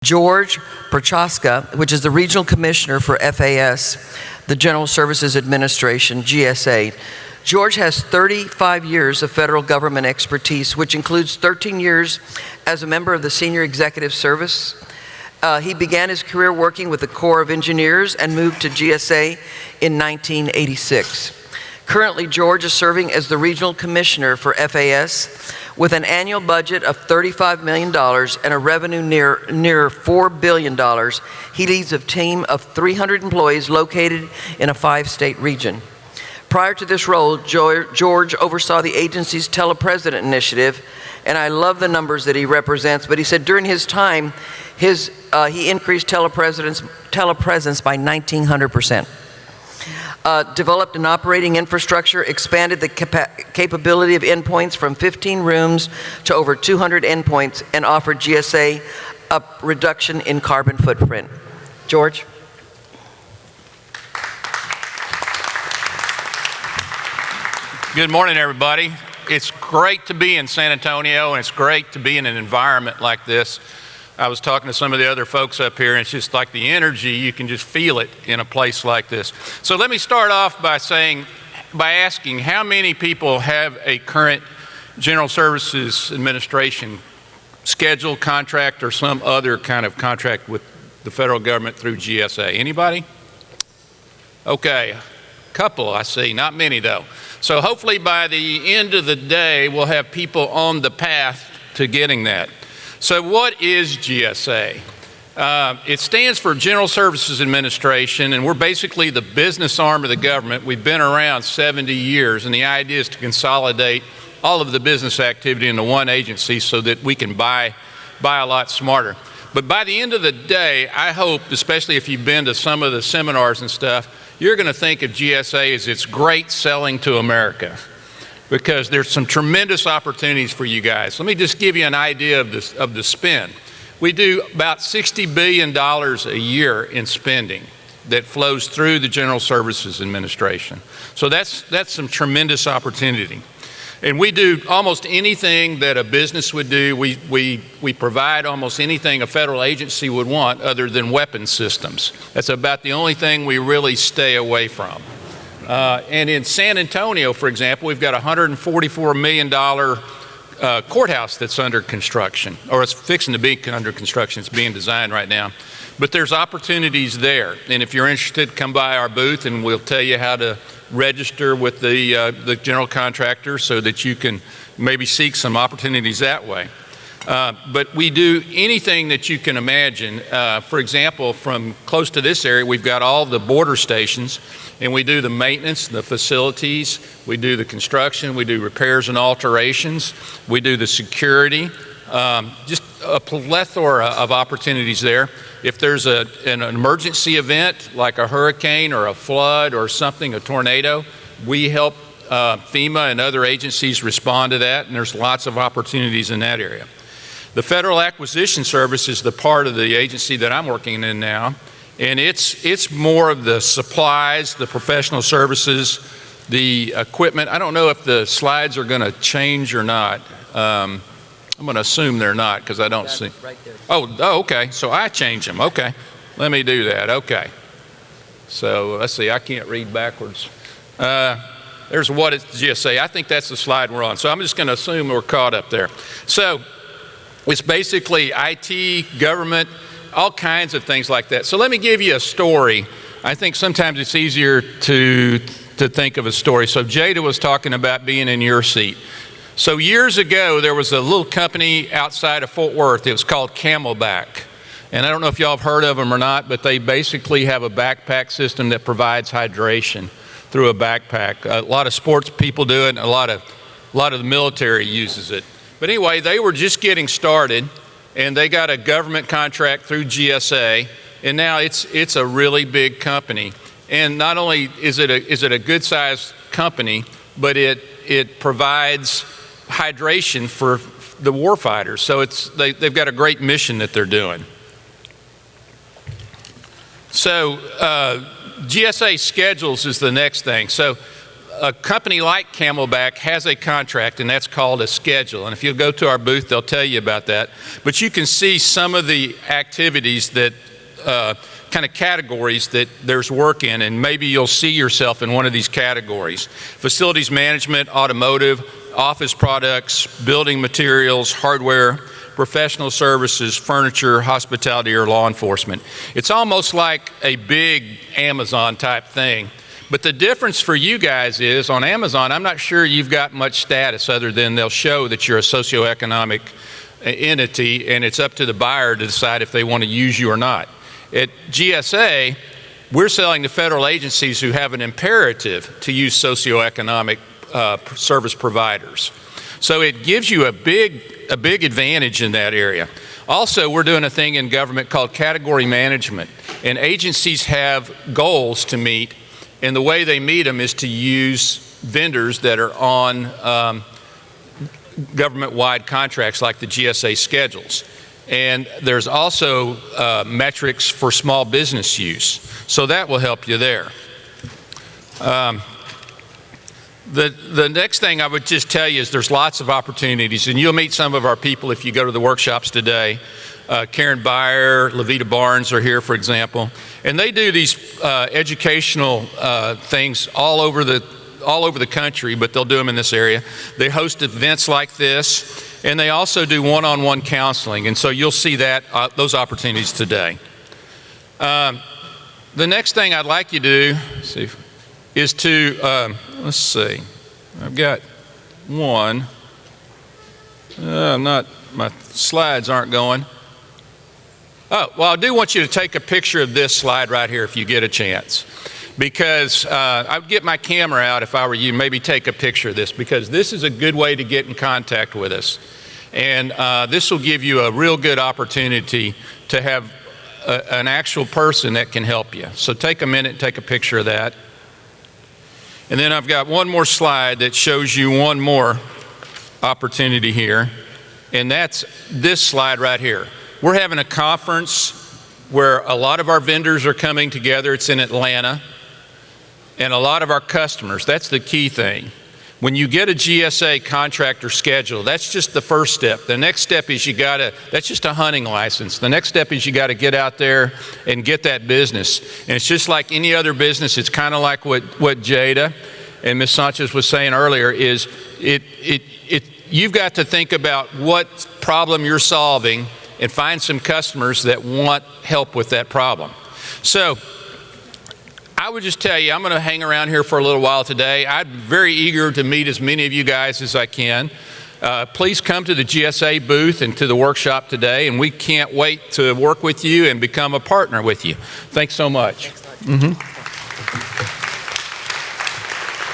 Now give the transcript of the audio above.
George Prochaska, which is the Regional Commissioner for FAS, the General Services Administration, GSA. George has 35 years of federal government expertise, which includes 13 years as a member of the Senior Executive Service. He began his career working with the Corps of Engineers and moved to GSA in 1986. Currently, George is serving as the Regional Commissioner for FAS with an annual budget of $35 million and a revenue near $4 billion. He leads a team of 300 employees located in a 5-state region. Prior to this role, George oversaw the agency's telepresident initiative, and I love the numbers that he represents, but he said during his time, he increased telepresence by 1,900%. Developed an operating infrastructure, expanded the capability of endpoints from 15 rooms to over 200 endpoints, and offered GSA a reduction in carbon footprint. George? Good morning, everybody. It's great to be in San Antonio, and it's great to be in an environment like this. I was talking to some of the other folks up here, and it's just like the energy, you can just feel it in a place like this. So let me start off by asking how many people have a current General Services Administration schedule, contract, or some other kind of contract with the federal government through GSA? Anybody? Okay, a couple I see, not many though. So hopefully by the end of the day, we'll have people on the path to getting that. So what is GSA? It stands for General Services Administration, and we're basically the business arm of the government. We've been around 70 years, and the idea is to consolidate all of the business activity into one agency so that we can buy a lot smarter. But by the end of the day, I hope, especially if you've been to some of the seminars and stuff, you're going to think of GSA as it's great selling to America, because there's some tremendous opportunities for you guys. Let me just give you an idea of the spend. We do about $60 billion a year in spending that flows through the General Services Administration. So that's some tremendous opportunity. And we do almost anything that a business would do. We provide almost anything a federal agency would want other than weapons systems. That's about the only thing we really stay away from. And in San Antonio, for example, we've got a $144 million courthouse that's under construction, or it's fixing to be under construction. It's being designed right now. But there's opportunities there. And if you're interested, come by our booth and we'll tell you how to register with the general contractor so that you can maybe seek some opportunities that way. But we do anything that you can imagine. For example, from close to this area, we've got all the border stations, and we do the maintenance, the facilities, we do the construction, we do repairs and alterations, we do the security, just a plethora of opportunities there. If there's an emergency event like a hurricane or a flood or something, a tornado, we help FEMA and other agencies respond to that, and there's lots of opportunities in that area. The Federal Acquisition Service is the part of the agency that I'm working in now, and it's more of the supplies, the professional services, the equipment. I don't know if the slides are going to change or not. I'm going to assume they're not because I don't see. Right there. Oh, okay. So I change them. Okay. Let me do that. Okay. So let's see. I can't read backwards. There's what it's GSA. I think that's the slide we're on. So I'm just going to assume we're caught up there. So it's basically IT, government, all kinds of things like that. So let me give you a story. I think sometimes it's easier to think of a story. So Jada was talking about being in your seat. So years ago, there was a little company outside of Fort Worth. It was called Camelback. And I don't know if y'all have heard of them or not, but they basically have a backpack system that provides hydration through a backpack. A lot of sports people do it, and a lot of the military uses it. But anyway, they were just getting started, and they got a government contract through GSA, and now it's a really big company. And not only is it a good-sized company, but it provides hydration for the warfighters. So they've got a great mission that they're doing. So GSA schedules is the next thing. So a company like Camelback has a contract, and that's called a schedule. And if you'll go to our booth, they'll tell you about that. But you can see some of the activities that kind of categories that there's work in, and maybe you'll see yourself in one of these categories. Facilities management, automotive, office products, building materials, hardware, professional services, furniture, hospitality, or law enforcement. It's almost like a big Amazon type thing. But the difference for you guys is on Amazon, I'm not sure you've got much status other than they'll show that you're a socioeconomic entity, and it's up to the buyer to decide if they want to use you or not. At GSA, we're selling to federal agencies who have an imperative to use socioeconomic service providers. So it gives you a big advantage in that area. Also, we're doing a thing in government called category management, and agencies have goals to meet, and the way they meet them is to use vendors that are on government-wide contracts like the GSA schedules. And there's also metrics for small business use. So that will help you there. The next thing I would just tell you is there's lots of opportunities, and you'll meet some of our people if you go to the workshops today. Karen Byer, Levita Barnes are here, for example. And they do these educational things all over the country, but they'll do them in this area. They host events like this. And they also do one-on-one counseling, and so you'll see that those opportunities today. The next thing I'd like you to do is to, let's see, I've got one. My slides aren't going. Oh, well, I do want you to take a picture of this slide right here if you get a chance. Because I would get my camera out if I were you, maybe take a picture of this, because this is a good way to get in contact with us. And this will give you a real good opportunity to have an actual person that can help you. So take a minute and take a picture of that. And then I've got one more slide that shows you one more opportunity here. And that's this slide right here. We're having a conference where a lot of our vendors are coming together. It's in Atlanta. And a lot of our customers, that's the key thing. When you get a GSA contractor schedule, that's just the first step. The next step is that's just a hunting license. The next step is you gotta get out there and get that business. And it's just like any other business. It's kind of like what Jada and Ms. Sanchez was saying earlier is you've got to think about what problem you're solving and find some customers that want help with that problem. So, I would just tell you, I'm going to hang around here for a little while today. I'm very eager to meet as many of you guys as I can. Please come to the GSA booth and to the workshop today, and we can't wait to work with you and become a partner with you. Thanks so much. Thanks,